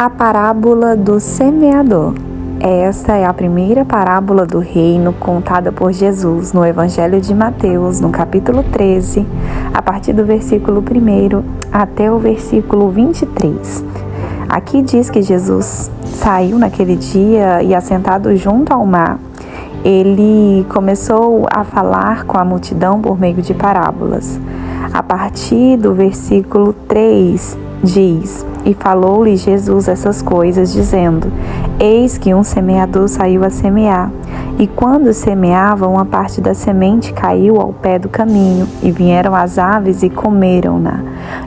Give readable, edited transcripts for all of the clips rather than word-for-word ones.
A parábola do semeador. Esta é a primeira parábola do reino contada por Jesus no Evangelho de Mateus, no capítulo 13, a partir do versículo 1 até o versículo 23. Aqui diz que Jesus saiu naquele dia e, assentado junto ao mar, ele começou a falar com a multidão por meio de parábolas. A partir do versículo 3 diz: E falou-lhe Jesus essas coisas, dizendo: Eis que um semeador saiu a semear. E quando semeava, uma parte da semente caiu ao pé do caminho, e vieram as aves e comeram-na.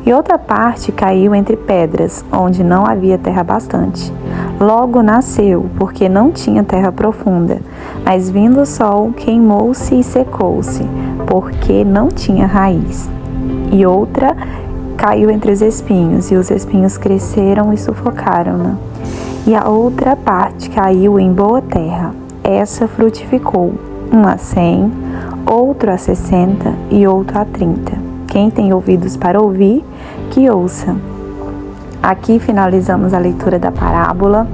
E outra parte caiu entre pedras, onde não havia terra bastante. Logo nasceu, porque não tinha terra profunda. Mas vindo o sol, queimou-se e secou-se, porque não tinha raiz. E outra caiu entre os espinhos, e os espinhos cresceram e sufocaram-na. E a outra parte caiu em boa terra. Essa frutificou, um a 100, outro a 60 e outro a 30. Quem tem ouvidos para ouvir, que ouça. Aqui finalizamos a leitura da parábola.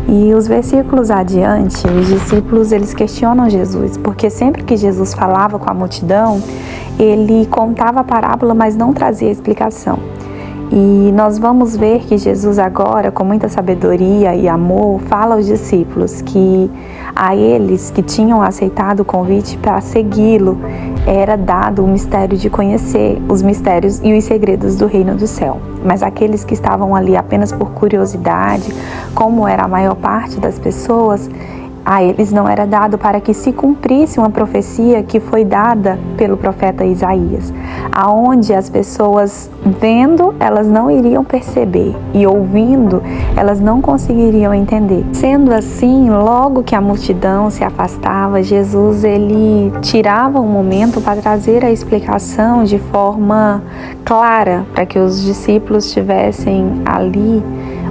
E os versículos adiante, os discípulos eles questionam Jesus, porque sempre que Jesus falava com a multidão, ele contava a parábola, mas não trazia explicação. E nós vamos ver que Jesus agora, com muita sabedoria e amor, fala aos discípulos que a eles que tinham aceitado o convite para segui-lo, era dado o mistério de conhecer os mistérios e os segredos do reino do céu. Mas aqueles que estavam ali apenas por curiosidade, como era a maior parte das pessoas, a eles não era dado para que se cumprisse uma profecia que foi dada pelo profeta Isaías, aonde as pessoas vendo, elas não iriam perceber, e ouvindo, elas não conseguiriam entender. Sendo assim, logo que a multidão se afastava, Jesus ele tirava um momento para trazer a explicação de forma clara, para que os discípulos tivessem ali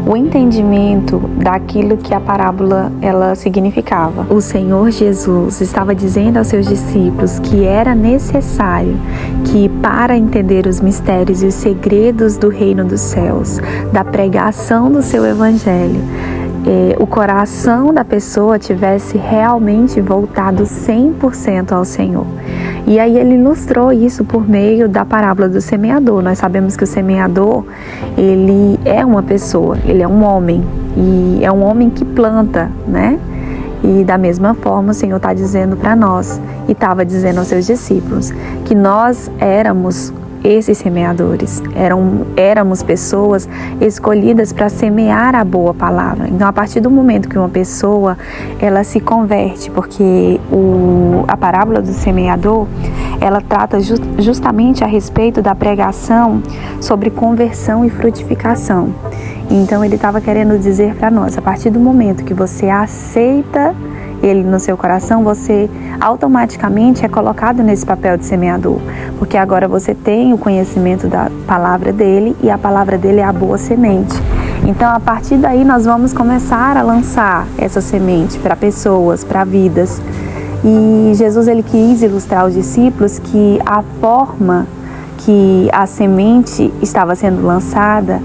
o entendimento daquilo que a parábola ela significava. O Senhor Jesus estava dizendo aos seus discípulos que era necessário que, para entender os mistérios e os segredos do reino dos céus, da pregação do seu evangelho, o coração da pessoa tivesse realmente voltado 100% ao Senhor. E aí ele ilustrou isso por meio da parábola do semeador. Nós sabemos que o semeador, ele é uma pessoa, ele é um homem, e é um homem que planta, né? E da mesma forma o Senhor está dizendo para nós, e estava dizendo aos seus discípulos, que nós éramos esses semeadores, éramos pessoas escolhidas para semear a boa palavra. Então, a partir do momento que uma pessoa ela se converte, porque a parábola do semeador ela trata justamente a respeito da pregação sobre conversão e frutificação. Então, ele estava querendo dizer para nós, a partir do momento que você aceita ele no seu coração, você automaticamente é colocado nesse papel de semeador, porque agora você tem o conhecimento da palavra dele, e a palavra dele é a boa semente. Então, a partir daí, nós vamos começar a lançar essa semente para pessoas, para vidas. E Jesus ele quis ilustrar aos discípulos que a forma que a semente estava sendo lançada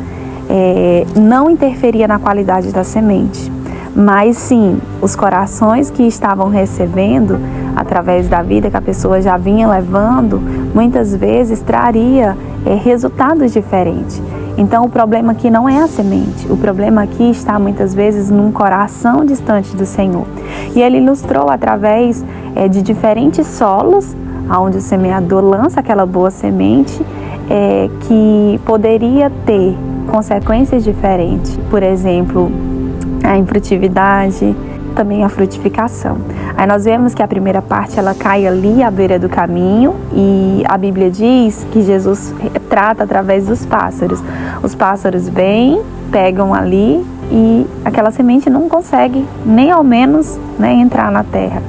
não interferia na qualidade da semente, mas sim, os corações que estavam recebendo através da vida que a pessoa já vinha levando, muitas vezes traria resultados diferentes. Então, o problema aqui não é a semente, o problema aqui está muitas vezes num coração distante do Senhor. E ele ilustrou através de diferentes solos, onde o semeador lança aquela boa semente, que poderia ter consequências diferentes. Por exemplo, a infrutividade, também a frutificação. Aí nós vemos que a primeira parte ela cai ali à beira do caminho, e a Bíblia diz que Jesus trata através dos pássaros. Os pássaros vêm, pegam ali, e aquela semente não consegue nem ao menos entrar na terra.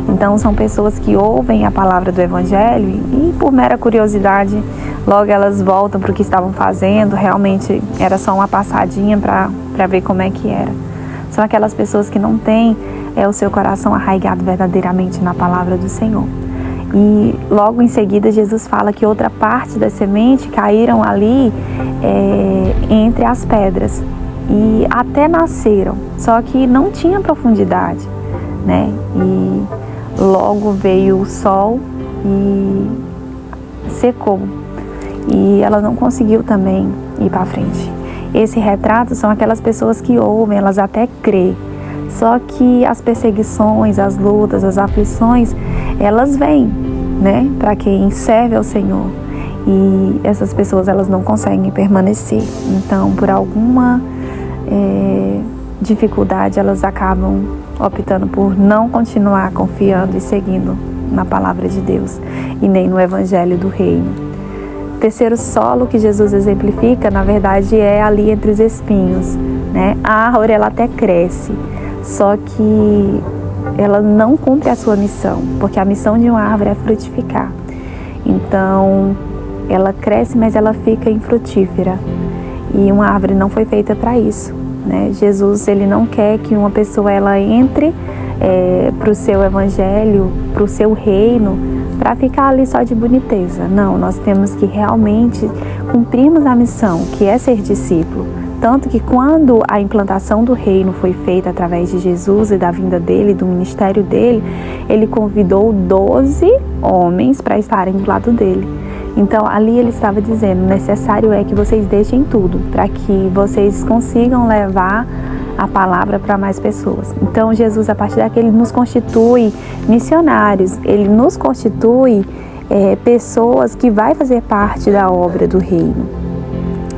Então são pessoas que ouvem a palavra do Evangelho e por mera curiosidade logo elas voltam para o que estavam fazendo. Realmente era só uma passadinha para ver como é que era. São aquelas pessoas que não têm o seu coração arraigado verdadeiramente na palavra do Senhor. E logo em seguida Jesus fala que outra parte da semente caíram ali entre as pedras. e até nasceram, só que não tinha profundidade, né? E logo veio o sol e secou, e ela não conseguiu também ir para frente. Esse retrato são aquelas pessoas que ouvem, elas até creem, só que as perseguições, as lutas, as aflições, elas vêm, né, para quem serve ao Senhor, e essas pessoas elas não conseguem permanecer. Então, por alguma dificuldade, elas acabam optando por não continuar confiando e seguindo na palavra de Deus e nem no Evangelho do Reino. O terceiro solo que Jesus exemplifica, na verdade, é ali entre os espinhos, né? A árvore ela até cresce, só que ela não cumpre a sua missão, porque a missão de uma árvore é frutificar. Então, ela cresce, mas ela fica infrutífera. E uma árvore não foi feita para isso, né? Jesus, ele não quer que uma pessoa ela entre para o seu evangelho, para o seu reino, para ficar ali só de boniteza. Não, nós temos que realmente cumprirmos a missão, que é ser discípulo. Tanto que quando a implantação do reino foi feita através de Jesus e da vinda dele, do ministério dele, ele convidou 12 homens para estarem do lado dele. Então, ali ele estava dizendo, necessário é que vocês deixem tudo, para que vocês consigam levar a palavra para mais pessoas. Então, Jesus, a partir daqui, ele nos constitui missionários, ele nos constitui pessoas que vai fazer parte da obra do reino.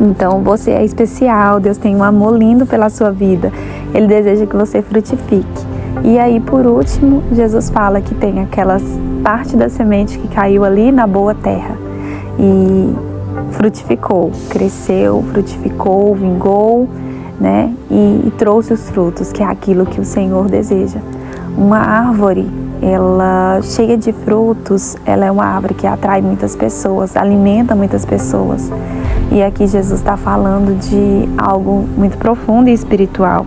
Então, você é especial, Deus tem um amor lindo pela sua vida, ele deseja que você frutifique. E aí, por último, Jesus fala que tem aquelas parte da semente que caiu ali na boa terra e frutificou, cresceu, frutificou, vingou, né? E trouxe os frutos, que é aquilo que o Senhor deseja. Uma árvore, ela cheia de frutos, ela é uma árvore que atrai muitas pessoas, alimenta muitas pessoas. E aqui Jesus está falando de algo muito profundo e espiritual.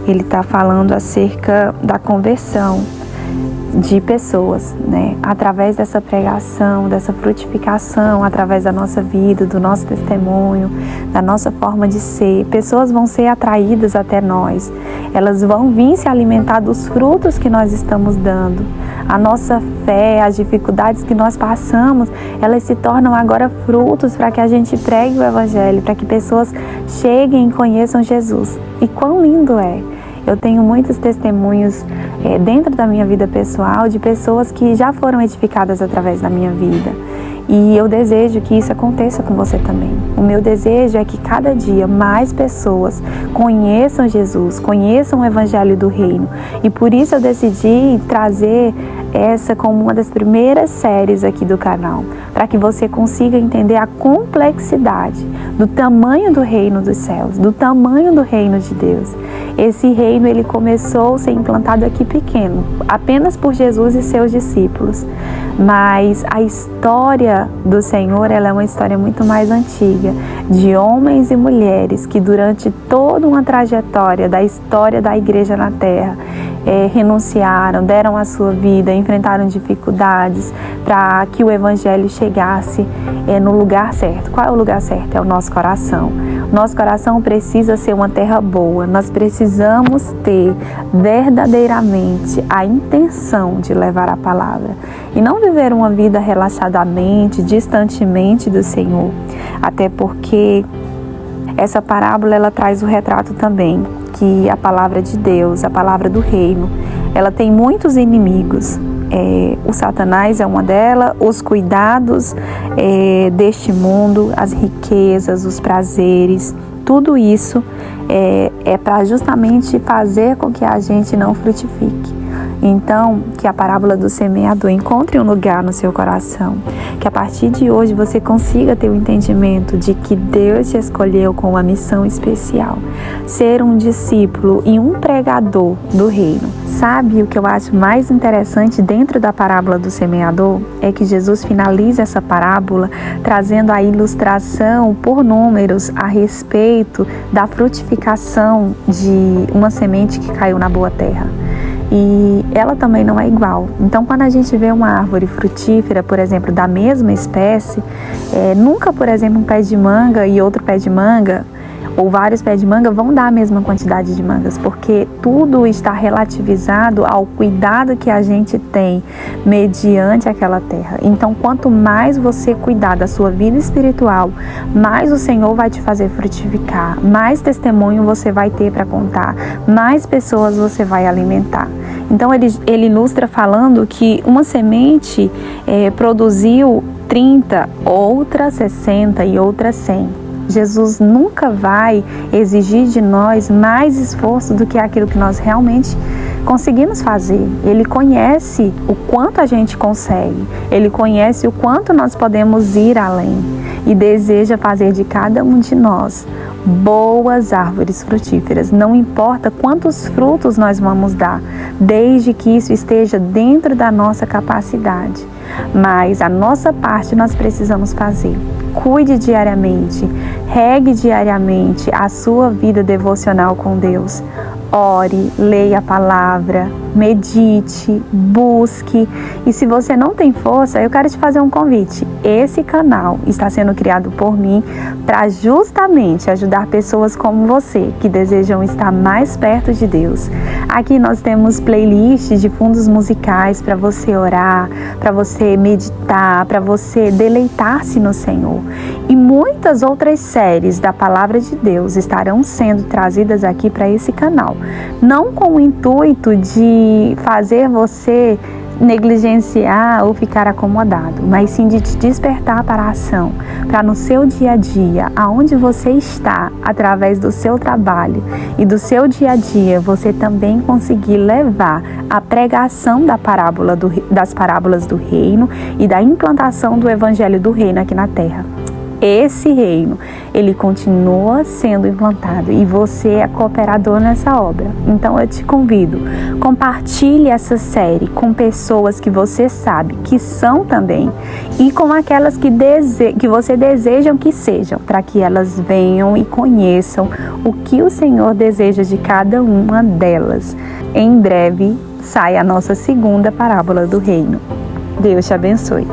Ele está falando acerca da conversão de pessoas, né? Através dessa pregação, dessa frutificação, através da nossa vida, do nosso testemunho, da nossa forma de ser, pessoas vão ser atraídas até nós, elas vão vir se alimentar dos frutos que nós estamos dando. A nossa fé, as dificuldades que nós passamos, elas se tornam agora frutos para que a gente pregue o Evangelho, para que pessoas cheguem e conheçam Jesus. E quão lindo é! Eu tenho muitos testemunhos dentro da minha vida pessoal de pessoas que já foram edificadas através da minha vida. E eu desejo que isso aconteça com você também. O meu desejo é que cada dia mais pessoas conheçam Jesus, conheçam o Evangelho do Reino. E por isso eu decidi trazer essa como uma das primeiras séries aqui do canal, para que você consiga entender a complexidade do tamanho do reino dos céus, do tamanho do reino de Deus. Esse reino, ele começou a ser implantado aqui pequeno, apenas por Jesus e seus discípulos. Mas a história do Senhor, ela é uma história muito mais antiga, de homens e mulheres que durante toda uma trajetória da história da igreja na terra, renunciaram, deram a sua vida, enfrentaram dificuldades para que o Evangelho chegasse no lugar certo. Qual é o lugar certo? É o nosso coração. Nosso coração precisa ser uma terra boa, nós precisamos ter verdadeiramente a intenção de levar a palavra e não viver uma vida relaxadamente, distantemente do Senhor, até porque essa parábola ela traz o retrato também que a palavra de Deus, a palavra do reino, ela tem muitos inimigos. O Satanás é uma delas, os cuidados deste mundo, as riquezas, os prazeres, tudo isso é para justamente fazer com que a gente não frutifique. Então, que a parábola do semeador encontre um lugar no seu coração, que a partir de hoje você consiga ter o entendimento de que Deus te escolheu com uma missão especial, ser um discípulo e um pregador do reino. Sabe o que eu acho mais interessante dentro da parábola do semeador? É que Jesus finaliza essa parábola trazendo a ilustração por números a respeito da frutificação de uma semente que caiu na boa terra. E ela também não é igual. Então, quando a gente vê uma árvore frutífera, por exemplo, da mesma espécie, nunca, por exemplo, um pé de manga e outro pé de manga, ou vários pés de manga vão dar a mesma quantidade de mangas, porque tudo está relativizado ao cuidado que a gente tem mediante aquela terra. Então, quanto mais você cuidar da sua vida espiritual, mais o Senhor vai te fazer frutificar, mais testemunho você vai ter para contar, mais pessoas você vai alimentar. Então ele ilustra falando que uma semente produziu 30, outra 60 e outra 100. Jesus nunca vai exigir de nós mais esforço do que aquilo que nós realmente conseguimos fazer. Ele conhece o quanto a gente consegue, Ele conhece o quanto nós podemos ir além e deseja fazer de cada um de nós boas árvores frutíferas. Não importa quantos frutos nós vamos dar, desde que isso esteja dentro da nossa capacidade. Mas a nossa parte nós precisamos fazer. Cuide diariamente, regue diariamente a sua vida devocional com Deus. Ore, leia a palavra, medite, busque. E se você não tem força, eu quero te fazer um convite. Esse canal está sendo criado por mim para justamente ajudar pessoas como você, que desejam estar mais perto de Deus. Aqui nós temos playlists de fundos musicais para você orar, para você meditar, para você deleitar-se no Senhor. E muitas outras séries da Palavra de Deus estarão sendo trazidas aqui para esse canal. Não com o intuito de fazer você negligenciar ou ficar acomodado, mas sim de te despertar para a ação, para no seu dia a dia, aonde você está, através do seu trabalho e do seu dia a dia, você também conseguir levar a pregação das parábolas do reino e da implantação do evangelho do reino aqui na terra. Esse reino, ele continua sendo implantado e você é cooperador nessa obra. Então eu te convido, compartilhe essa série com pessoas que você sabe que são também e com aquelas que você deseja que sejam, para que elas venham e conheçam o que o Senhor deseja de cada uma delas. Em breve sai a nossa segunda parábola do reino. Deus te abençoe.